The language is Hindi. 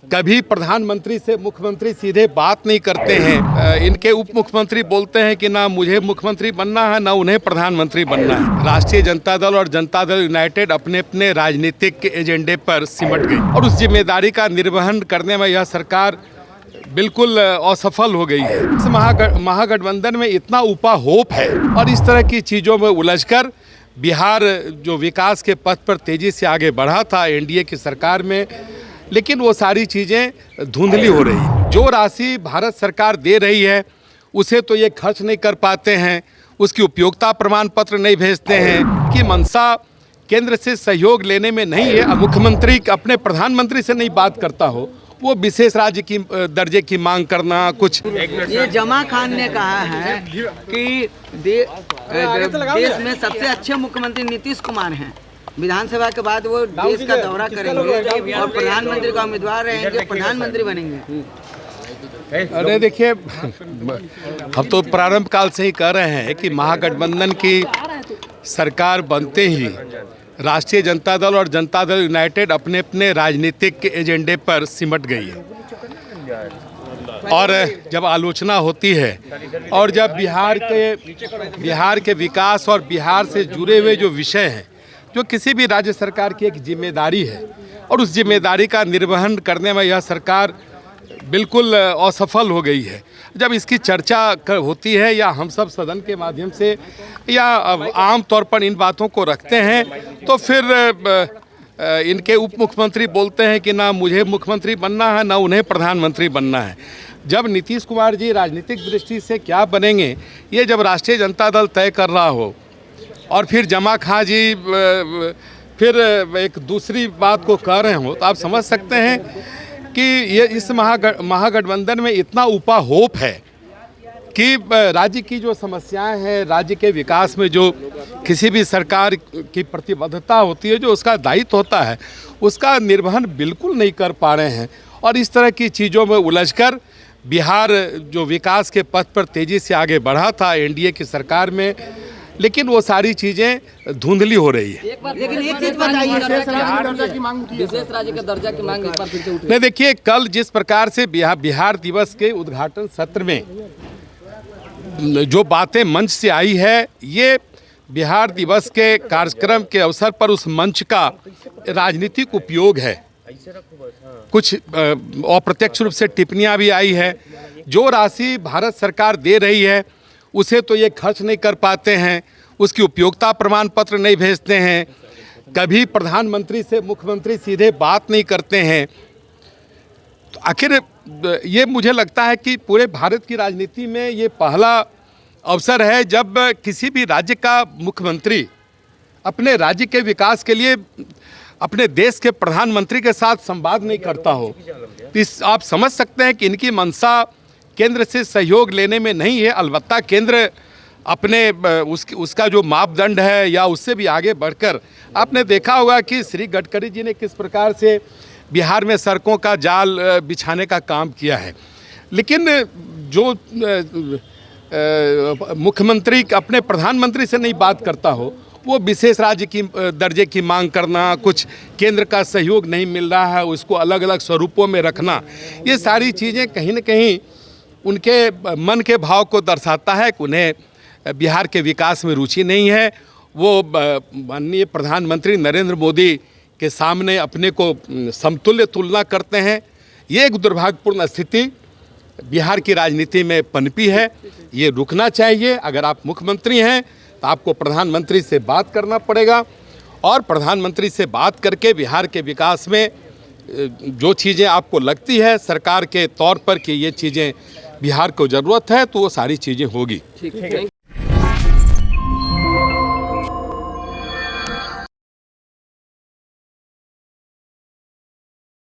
कभी प्रधानमंत्री से मुख्यमंत्री सीधे बात नहीं करते हैं। इनके उप मुख्यमंत्री बोलते हैं कि ना मुझे मुख्यमंत्री बनना है ना उन्हें प्रधानमंत्री बनना है। राष्ट्रीय जनता दल और जनता दल यूनाइटेड अपने अपने राजनीतिक एजेंडे पर सिमट गई और उस जिम्मेदारी का निर्वहन करने में यह सरकार बिल्कुल असफल हो गई है। इस महागठबंधन में इतना ऊपा होप है और इस तरह की चीज़ों में उलझकर बिहार जो विकास के पथ पर तेज़ी से आगे बढ़ा था एनडीए की सरकार में, लेकिन वो सारी चीज़ें धुंधली हो रही। जो राशि भारत सरकार दे रही है उसे तो ये खर्च नहीं कर पाते हैं, उसकी उपयोगिता प्रमाण पत्र नहीं भेजते हैं कि मंशा केंद्र से सहयोग लेने में नहीं है। मुख्यमंत्री अपने प्रधानमंत्री से नहीं बात करता हो, वो विशेष राज्य की दर्जे की मांग करना कुछ। ये जमा खान ने कहा है कि देश में सबसे अच्छे मुख्यमंत्री नीतीश कुमार हैं। विधानसभा के बाद वो देश का दौरा करेंगे और प्रधानमंत्री का उम्मीदवार रहेंगे, प्रधानमंत्री बनेंगे। अरे देखिए, हम तो प्रारंभ काल से ही कह रहे हैं कि महागठबंधन की सरकार बनते ही राष्ट्रीय जनता दल और जनता दल यूनाइटेड अपने अपने राजनीतिक एजेंडे पर सिमट गई है। और जब आलोचना होती है और जब बिहार के विकास और बिहार से जुड़े हुए जो विषय हैं, जो किसी भी राज्य सरकार की एक जिम्मेदारी है और उस जिम्मेदारी का निर्वहन करने में यह सरकार बिल्कुल असफल हो गई है। जब इसकी चर्चा होती है या हम सब सदन के माध्यम से या आम तौर पर इन बातों को रखते हैं, तो फिर इनके उप मुख्यमंत्री बोलते हैं कि ना मुझे मुख्यमंत्री बनना है ना उन्हें प्रधानमंत्री बनना है। जब नीतीश कुमार जी राजनीतिक दृष्टि से क्या बनेंगे ये जब राष्ट्रीय जनता दल तय कर रहा हो और फिर जमा खां जी फिर एक दूसरी बात को कह रहे हो, तो आप समझ सकते हैं कि ये इस महागठबंधन में इतना ऊपा होप है कि राज्य की जो समस्याएं हैं, राज्य के विकास में जो किसी भी सरकार की प्रतिबद्धता होती है, जो उसका दायित्व होता है, उसका निर्वहन बिल्कुल नहीं कर पा रहे हैं। और इस तरह की चीज़ों में उलझकर बिहार जो विकास के पथ पर तेज़ी से आगे बढ़ा था एनडीए की सरकार में, लेकिन वो सारी चीजें धुंधली हो रही है। लेकिन एक चीज बताइए, विशेष राज्य का दर्जा की मांग एक बार फिर से उठी। नहीं, देखिए, कल जिस प्रकार से बिहार दिवस के उद्घाटन सत्र में जो बातें मंच से आई है, ये बिहार दिवस के कार्यक्रम के अवसर पर उस मंच का राजनीतिक उपयोग है। कुछ अप्रत्यक्ष रूप से टिप्पणियां भी आई है। जो राशि भारत सरकार दे रही है उसे तो ये खर्च नहीं कर पाते हैं, उसकी उपयोगिता प्रमाण पत्र नहीं भेजते हैं, कभी प्रधानमंत्री से मुख्यमंत्री सीधे बात नहीं करते हैं। तो आखिर ये मुझे लगता है कि पूरे भारत की राजनीति में ये पहला अवसर है जब किसी भी राज्य का मुख्यमंत्री अपने राज्य के विकास के लिए अपने देश के प्रधानमंत्री के साथ संवाद नहीं करता हो। तो आप समझ सकते हैं कि इनकी मंशा केंद्र से सहयोग लेने में नहीं है। अलबत्ता केंद्र अपने उसका जो मापदंड है या उससे भी आगे बढ़कर, आपने देखा होगा कि श्री गडकरी जी ने किस प्रकार से बिहार में सड़कों का जाल बिछाने का काम किया है। लेकिन जो मुख्यमंत्री अपने प्रधानमंत्री से नहीं बात करता हो, वो विशेष राज्य की दर्जे की मांग करना, कुछ केंद्र का सहयोग नहीं मिल रहा है, उसको अलग अलग स्वरूपों में रखना, ये सारी चीज़ें कहीं न कहीं उनके मन के भाव को दर्शाता है कि उन्हें बिहार के विकास में रुचि नहीं है। वो माननीय प्रधानमंत्री नरेंद्र मोदी के सामने अपने को समतुल्य तुलना करते हैं। ये एक दुर्भाग्यपूर्ण स्थिति बिहार की राजनीति में पनपी है, ये रुकना चाहिए। अगर आप मुख्यमंत्री हैं तो आपको प्रधानमंत्री से बात करना पड़ेगा और प्रधानमंत्री से बात करके बिहार के विकास में जो चीज़ें आपको लगती है सरकार के तौर पर कि ये चीज़ें बिहार को ज़रूरत है, तो वो सारी चीज़ें होगी।